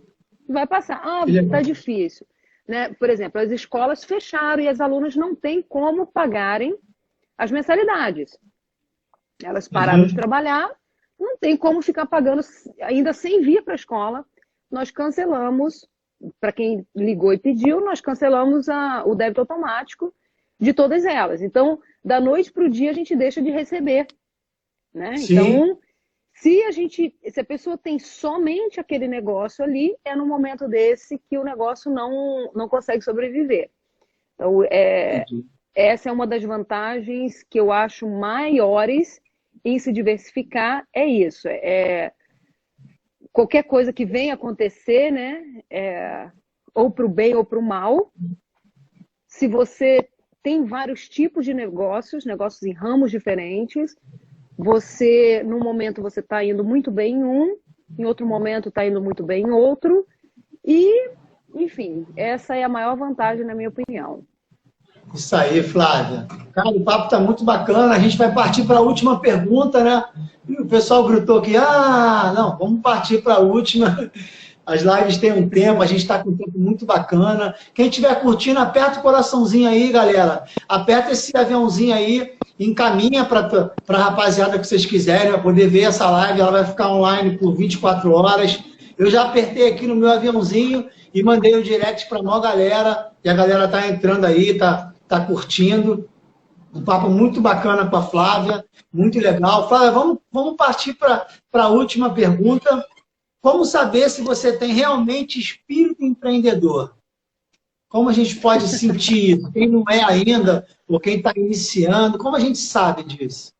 Vai passar. Ah, tá difícil. Né? Por exemplo, as escolas fecharam e as alunas não têm como pagarem as mensalidades. Elas pararam de trabalhar, não tem como ficar pagando ainda sem vir para a escola. Nós cancelamos, para quem ligou e pediu, nós cancelamos o débito automático de todas elas. Então, da noite para o dia, a gente deixa de receber. Né? Então, se a pessoa tem somente aquele negócio ali, é no momento desse que o negócio não consegue sobreviver. Então, essa é uma das vantagens que eu acho maiores em se diversificar, é isso. Qualquer coisa que venha acontecer, né, ou para o bem ou para o mal, se você tem vários tipos de negócios em ramos diferentes, num momento você está indo muito bem em outro momento está indo muito bem em outro, e, enfim, essa é a maior vantagem, na minha opinião. Isso aí, Flávia. Cara, o papo está muito bacana. A gente vai partir para a última pergunta, né? E o pessoal gritou aqui, não, vamos partir para a última. As lives têm um tempo, a gente está com um tempo muito bacana. Quem estiver curtindo, aperta o coraçãozinho aí, galera. Aperta esse aviãozinho aí, encaminha para a rapaziada que vocês quiserem, para poder ver essa live. Ela vai ficar online por 24 horas. Eu já apertei aqui no meu aviãozinho e mandei o direct para a maior galera. E a galera está entrando aí, tá curtindo. Um papo muito bacana com a Flávia, muito legal. Flávia, vamos partir para a última pergunta. Como saber se você tem realmente espírito empreendedor? Como a gente pode sentir isso? Quem não é ainda, ou quem está iniciando, como a gente sabe disso?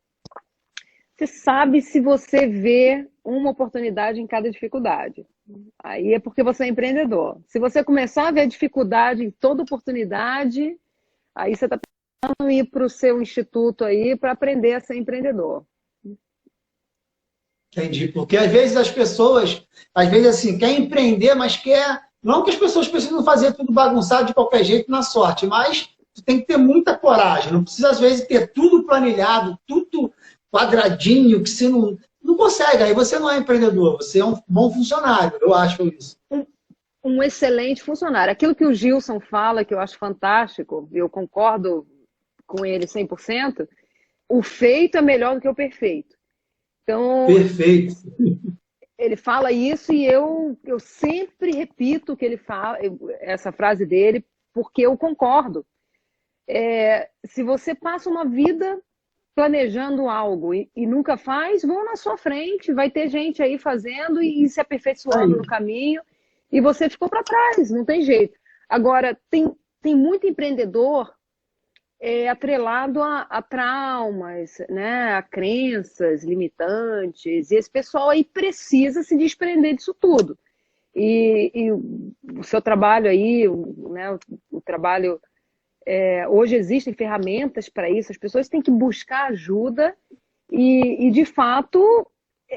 Você sabe se você vê uma oportunidade em cada dificuldade. Aí é porque você é empreendedor. Se você começar a ver dificuldade em toda oportunidade, aí você está pensando em ir para o seu instituto aí para aprender a ser empreendedor. Entendi. Porque às vezes as pessoas, assim, querem empreender, mas quer... Não que as pessoas precisam fazer tudo bagunçado de qualquer jeito na sorte, mas você tem que ter muita coragem. Não precisa, às vezes, ter tudo planilhado, tudo quadradinho, que você não consegue. Aí você não é empreendedor, você é um bom funcionário, eu acho isso. Um excelente funcionário. Aquilo que o Gilson fala, que eu acho fantástico, eu concordo com ele 100%, o feito é melhor do que o perfeito. Então, perfeito. Ele fala isso e eu sempre repito que ele fala, essa frase dele, porque eu concordo. Se você passa uma vida planejando algo e nunca faz, vão na sua frente, vai ter gente aí fazendo e se aperfeiçoando no caminho, e você ficou para trás, não tem jeito. Agora, tem muito empreendedor atrelado a traumas, né, a crenças limitantes, e esse pessoal aí precisa se desprender disso tudo. E o seu trabalho aí, né, o trabalho... hoje existem ferramentas para isso, as pessoas têm que buscar ajuda e de fato,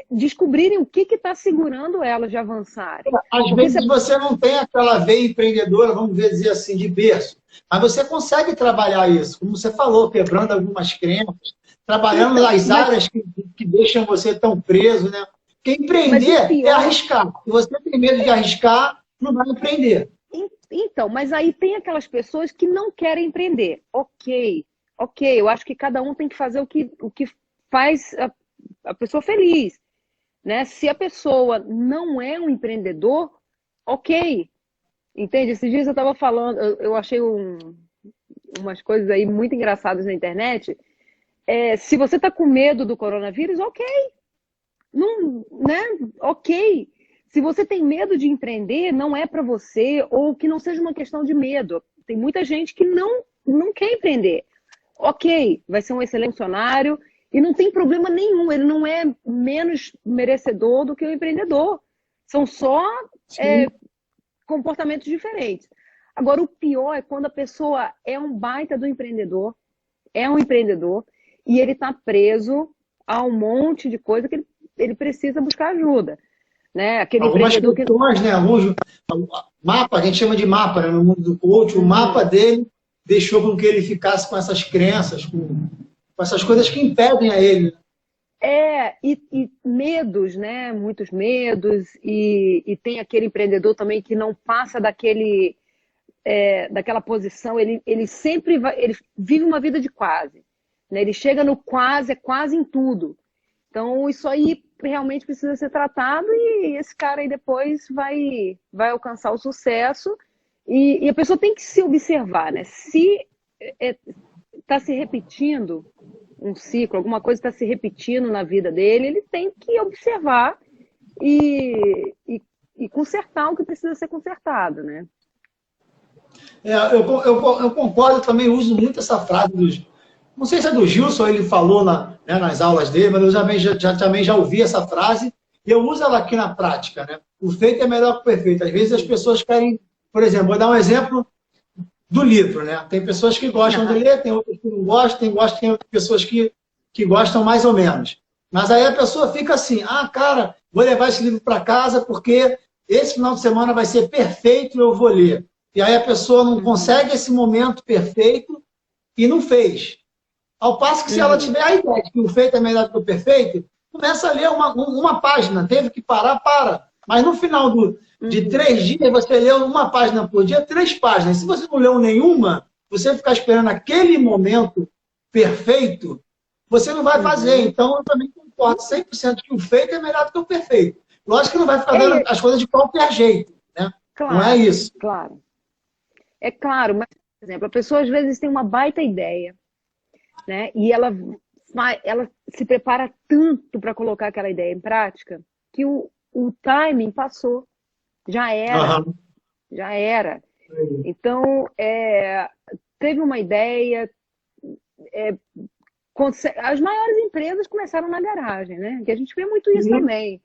descobrirem o que está segurando elas de avançarem. Às vezes você não tem aquela veia empreendedora, vamos dizer assim, de berço, mas você consegue trabalhar isso, como você falou, quebrando algumas crenças, trabalhando nas áreas que deixam você tão preso, né? Porque empreender é arriscar. Se você tem medo de arriscar, não vai empreender. Então, mas aí tem aquelas pessoas que não querem empreender. Ok, eu acho que cada um tem que fazer o que faz a pessoa feliz. né? Se a pessoa não é um empreendedor, ok. Entende? Esses dias eu estava falando, eu achei umas coisas aí muito engraçadas na internet. Se você está com medo do coronavírus, ok. Não, né? Ok. Se você tem medo de empreender, não é para você, ou que não seja uma questão de medo. Tem muita gente que não quer empreender. Ok, vai ser um excelente funcionário e não tem problema nenhum. Ele não é menos merecedor do que o empreendedor. São só comportamentos diferentes. Agora, o pior é quando a pessoa é um baita do empreendedor, é um empreendedor, e ele está preso a um monte de coisa que ele precisa buscar ajuda. Né? Aquele algumas questões, né? Mapa, a gente chama de mapa, né? No mundo do coach, o mapa dele deixou com que ele ficasse com essas crenças, com essas coisas que impedem a ele. E medos, né? Muitos medos, e tem aquele empreendedor também que não passa daquela posição, ele sempre ele vive uma vida de quase. Né? Ele chega no quase, é quase em tudo. Então, isso aí realmente precisa ser tratado e esse cara aí depois vai alcançar o sucesso e a pessoa tem que se observar, né? Se está se repetindo um ciclo, alguma coisa está se repetindo na vida dele, ele tem que observar e consertar o que precisa ser consertado, né? Eu concordo, eu também uso muito essa frase não sei se é do Gilson, ele falou nas aulas dele, mas eu também já ouvi essa frase e eu uso ela aqui na prática, né? O feito é melhor que o perfeito. Às vezes as pessoas querem, por exemplo, vou dar um exemplo do livro, né? Tem pessoas que gostam de ler, tem outras que não gostam, tem outras pessoas que gostam mais ou menos. Mas aí a pessoa fica assim, cara, vou levar esse livro para casa porque esse final de semana vai ser perfeito e eu vou ler. E aí a pessoa não consegue esse momento perfeito e não fez. Ao passo que se ela tiver a ideia de que o feito é melhor do que o perfeito, começa a ler uma página, teve que parar, para. Mas no final de 3 dias, você leu uma página por dia, 3 páginas. Se você não leu nenhuma, você ficar esperando aquele momento perfeito, você não vai fazer. Então, eu também concordo 100% que o feito é melhor do que o perfeito. Lógico que não vai ficar dando as coisas de qualquer jeito, né? Claro, não é isso. Claro. É claro, mas, por exemplo, a pessoa às vezes tem uma baita ideia, né? E ela se prepara tanto para colocar aquela ideia em prática que o timing passou. Já era. Já era. Então, teve uma ideia. As maiores empresas começaram na garagem, né? Que a gente vê muito isso também.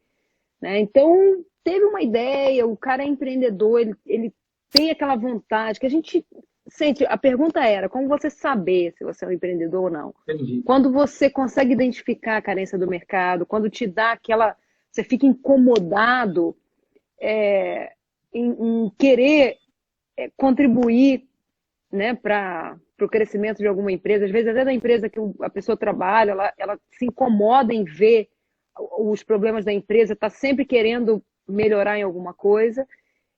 Né? Então, teve uma ideia, o cara é empreendedor, ele tem aquela vontade que a gente sente. A pergunta era, como você saber se você é um empreendedor ou não? Entendi. Quando você consegue identificar a carência do mercado, quando te dá você fica incomodado em querer contribuir, né, para o crescimento de alguma empresa, às vezes até da empresa que a pessoa trabalha, ela se incomoda em ver os problemas da empresa, está sempre querendo melhorar em alguma coisa,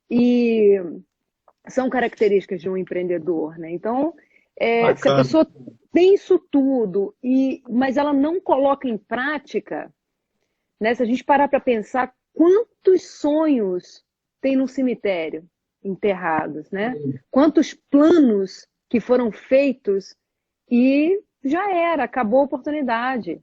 e são características de um empreendedor, né? Então, se a pessoa tem isso tudo, mas ela não coloca em prática, né? Se a gente parar para pensar quantos sonhos tem no cemitério enterrados, né? Quantos planos que foram feitos e já era, acabou a oportunidade,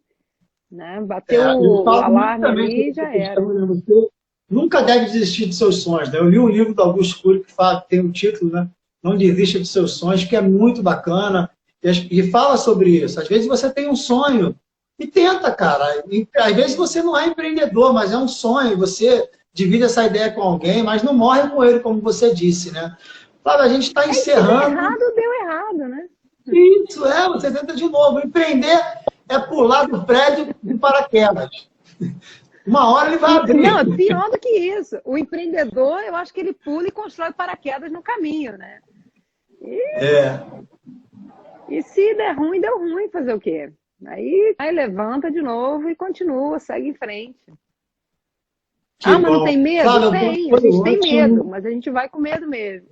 né? Bateu o alarme ali e já era. Você nunca deve desistir de seus sonhos, né? Eu li um livro do Augusto Cury que tem um título, né? Não desista de seus sonhos, que é muito bacana e fala sobre isso. Às vezes você tem um sonho e tenta, cara. E, às vezes você não é empreendedor, mas é um sonho. Você divide essa ideia com alguém, mas não morre com ele, como você disse, né? Claro, a gente está encerrando. Deu errado, né? Isso, você tenta de novo. Empreender é pular do prédio de paraquedas. Uma hora ele vai abrir. Não, pior do que isso. O empreendedor, eu acho que ele pula e constrói paraquedas no caminho, né? E se der ruim, deu ruim, fazer o quê? Aí levanta de novo e continua, segue em frente. Mas não tem medo? Claro, tem, a gente tem medo, mas a gente vai com medo mesmo.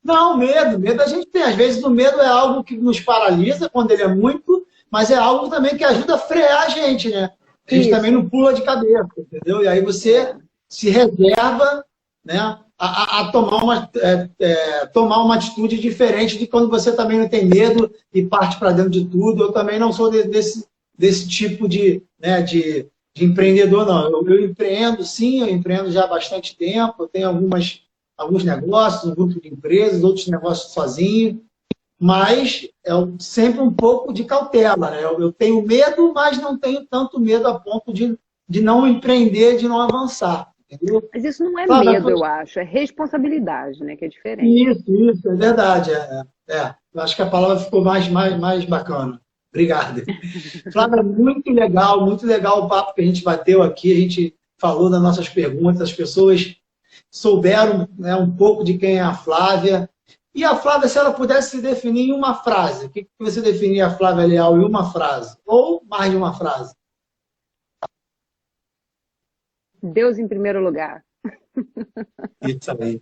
Não, medo a gente tem. Às vezes o medo é algo que nos paralisa quando ele é muito, mas é algo também que ajuda a frear a gente, né? A gente Isso. também não pula de cabeça, entendeu? E aí você se reserva, né, a tomar uma atitude diferente de quando você também não tem medo e parte para dentro de tudo. Eu também não sou desse tipo né, de empreendedor, não. Eu empreendo, sim, eu empreendo já há bastante tempo, eu tenho alguns negócios, um grupo de empresas, outros negócios sozinho, mas é sempre um pouco de cautela, né? Eu tenho medo, mas não tenho tanto medo a ponto de não empreender, de não avançar, entendeu? Mas isso não é Flávia, medo, eu acho, é responsabilidade, né? Que é diferente. Isso, é verdade. Eu acho que a palavra ficou mais bacana. Obrigado. Flávia, muito legal o papo que a gente bateu aqui, a gente falou das nossas perguntas, as pessoas souberam, né, um pouco de quem é a Flávia. E a Flávia, se ela pudesse se definir em uma frase, o que você definiria a Flávia Leal em uma frase? Ou mais de uma frase? Deus em primeiro lugar. Isso aí.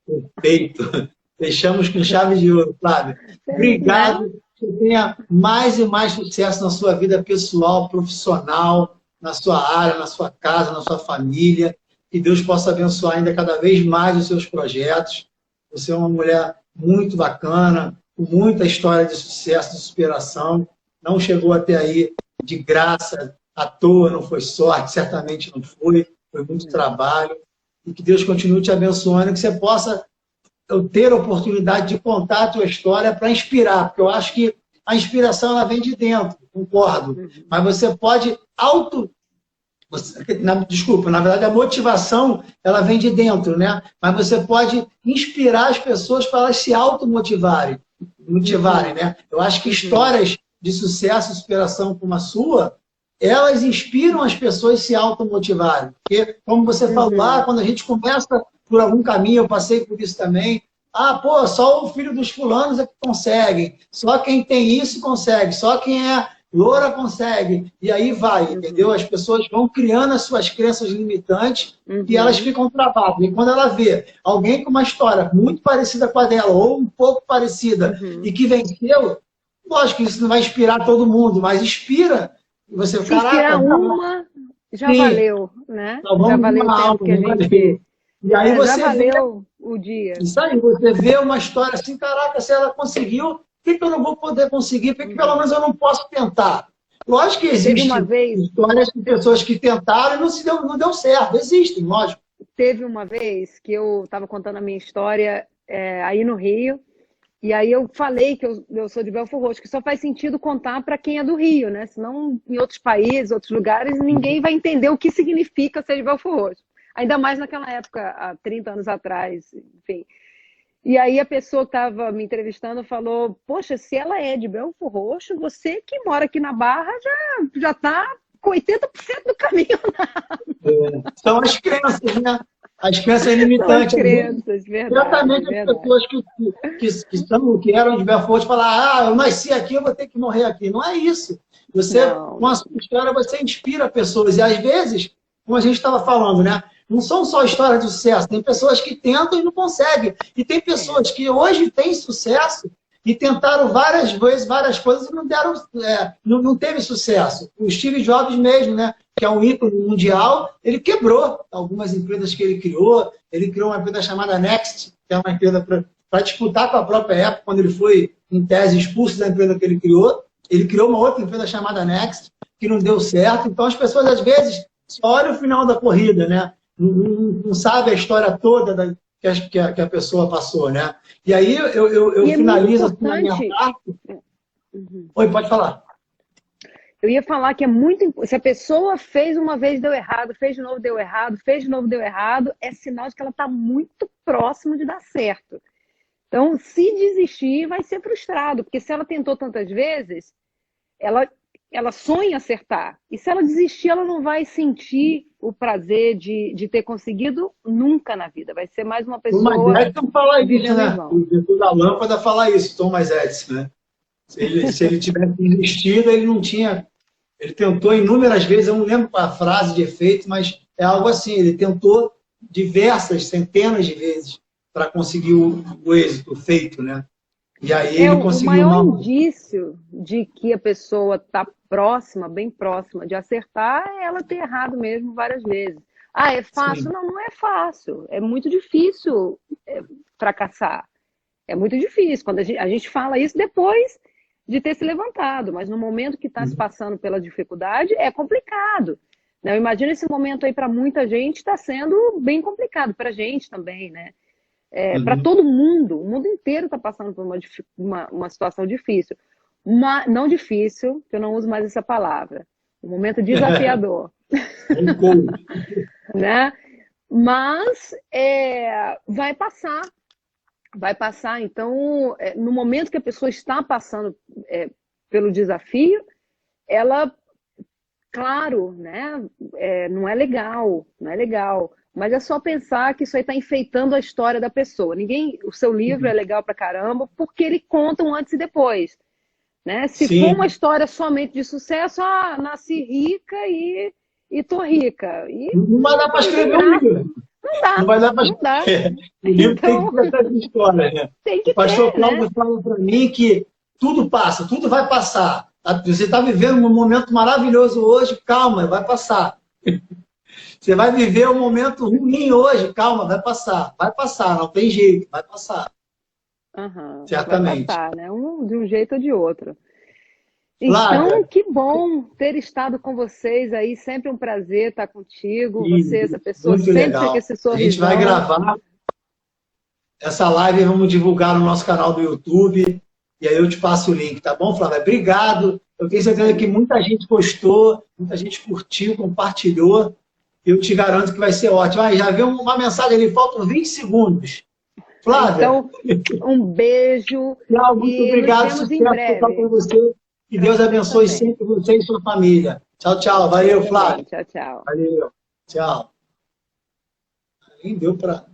Perfeito. Fechamos com chave de ouro, Flávia. Obrigado. Que tenha mais e mais sucesso na sua vida pessoal, profissional, na sua área, na sua casa, na sua família. Que Deus possa abençoar ainda cada vez mais os seus projetos. Você é uma mulher muito bacana, com muita história de sucesso, de superação. Não chegou até aí de graça, à toa, não foi sorte, certamente não foi. Foi muito trabalho. E que Deus continue te abençoando, que você possa ter a oportunidade de contar a tua história para inspirar, porque eu acho que a inspiração ela vem de dentro, concordo. Mas você pode desculpa, na verdade a motivação ela vem de dentro, né? Mas você pode inspirar as pessoas para elas se automotivarem, né? Eu acho que histórias de sucesso e superação como a sua, elas inspiram as pessoas a se automotivarem. Porque, como você falou lá, quando a gente começa por algum caminho, eu passei por isso também. Pô, só o filho dos fulanos é que consegue. Só quem tem isso consegue. Só quem é loura consegue. E aí vai, entendeu? As pessoas vão criando as suas crenças limitantes e elas ficam travadas. E quando ela vê alguém com uma história muito parecida com a dela, ou um pouco parecida, e que venceu, lógico que isso não vai inspirar todo mundo, mas inspira. E você, se inspirar uma, já valeu, né? Já valeu o tempo que a gente... E aí você já valeu o dia. Isso aí, você vê uma história assim, caraca, se ela conseguiu, por que eu não vou poder conseguir? Por que pelo menos eu não posso tentar? Lógico que existem histórias de pessoas que tentaram e não deu certo. Existem, lógico. Teve uma vez que eu estava contando a minha história aí no Rio, e aí eu falei que eu sou de Belford Roxo, que só faz sentido contar para quem é do Rio, né? Senão, em outros países, outros lugares, ninguém vai entender o que significa ser de Belford Roxo. Ainda mais naquela época, há 30 anos atrás, enfim. E aí a pessoa que estava me entrevistando falou, poxa, se ela é de Belford Roxo, você que mora aqui na Barra já está com 80% do caminho andado. São as crenças, né? As crenças limitantes. São as crenças, verdade. Exatamente as pessoas que eram de Belford Roxo falar, eu nasci aqui, eu vou ter que morrer aqui. Não é isso. Você, com a sua história, você inspira pessoas. E às vezes, como a gente estava falando, né? Não são só histórias de sucesso, tem pessoas que tentam e não conseguem. E tem pessoas que hoje têm sucesso e tentaram várias vezes, várias coisas e não deram, não teve sucesso. O Steve Jobs mesmo, né, que é um ícone mundial, ele quebrou algumas empresas que ele criou uma empresa chamada Next, que é uma empresa para disputar com a própria Apple, quando ele foi, em tese, expulso da empresa que ele criou uma outra empresa chamada Next, que não deu certo. Então as pessoas, às vezes, só olham o final da corrida, né? Não sabe a história toda que a pessoa passou, né? E aí eu finalizo assim, na minha parte. Oi, pode falar. Eu ia falar que é muito importante. Se a pessoa fez uma vez, deu errado, fez de novo, deu errado, fez de novo, deu errado, é sinal de que ela está muito próximo de dar certo. Então, se desistir, vai ser frustrado, porque se ela tentou tantas vezes, ela sonha acertar. E se ela desistir, ela não vai sentir o prazer de ter conseguido nunca na vida. Vai ser mais uma pessoa... Thomas Edison fala isso, né? O diretor da lâmpada fala isso, Thomas Edison, né? Se ele tivesse desistido, ele não tinha... Ele tentou inúmeras vezes, eu não lembro a frase de efeito, mas é algo assim, ele tentou diversas, centenas de vezes para conseguir o êxito, o feito, né? E aí ele conseguiu o maior indício de que a pessoa está próxima, bem próxima de acertar, é ela ter errado mesmo várias vezes. Ah, é fácil? Sim. Não, não é fácil. É muito difícil fracassar. É muito difícil. Quando a gente fala isso depois de ter se levantado, mas no momento que está se passando pela dificuldade, é complicado. Né? Eu imagino esse momento aí para muita gente está sendo bem complicado, para a gente também, né? Para todo mundo, o mundo inteiro está passando por uma situação difícil. Não difícil, que eu não uso mais essa palavra. Um momento desafiador. Né? Mas vai passar. Vai passar. Então, no momento que a pessoa está passando pelo desafio, ela, claro, né? Não é legal, não é legal. Mas é só pensar que isso aí está enfeitando a história da pessoa. O seu livro é legal pra caramba porque ele conta um antes e depois. Né? Se for uma história somente de sucesso, nasci rica e tô rica. Não vai dar para escrever um livro. Não dá. Não vai dar para escrever. O livro tem que ter essa história. Né? Tem que o pastor ter, Cláudio né? fala para mim que tudo passa, tudo vai passar. Você está vivendo um momento maravilhoso hoje, calma, vai passar. Você vai viver um momento ruim hoje, calma, vai passar, não tem jeito, vai passar. Certamente. Vai passar, né? De um jeito ou de outro. Flávia, Então, que bom ter estado com vocês aí, sempre um prazer estar contigo, você, essa pessoa muito sempre legal. com esse sorrisão. A gente vai gravar essa live e vamos divulgar no nosso canal do YouTube, e aí eu te passo o link, tá bom, Flávia? Obrigado, eu tenho certeza que muita gente gostou, muita gente curtiu, compartilhou, eu te garanto que vai ser ótimo. Já viu uma mensagem ali, faltam 20 segundos. Flávia. Então, um beijo. Tchau, muito obrigado. Sucesso total para você. Que Deus abençoe sempre você e sua família. Tchau, tchau. Valeu, Flávia. Tchau, tchau. Valeu. Tchau. Nem deu para...